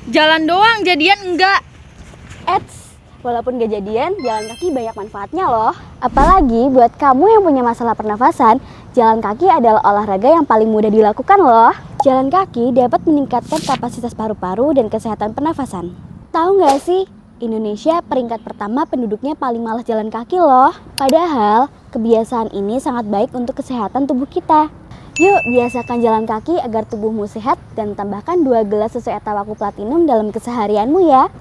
Jalan doang, jadian enggak. Eits, walaupun gak jadian, jalan kaki banyak manfaatnya loh. Apalagi buat kamu yang punya masalah pernafasan, jalan kaki adalah olahraga yang paling mudah dilakukan loh. Jalan kaki dapat meningkatkan kapasitas paru-paru dan kesehatan pernafasan. Tahu nggak sih, Indonesia peringkat pertama penduduknya paling malas jalan kaki loh. Padahal, kebiasaan ini sangat baik untuk kesehatan tubuh kita. Yuk, biasakan jalan kaki agar tubuhmu sehat dan tambahkan 2 gelas susu Etawaku Platinum dalam keseharianmu ya.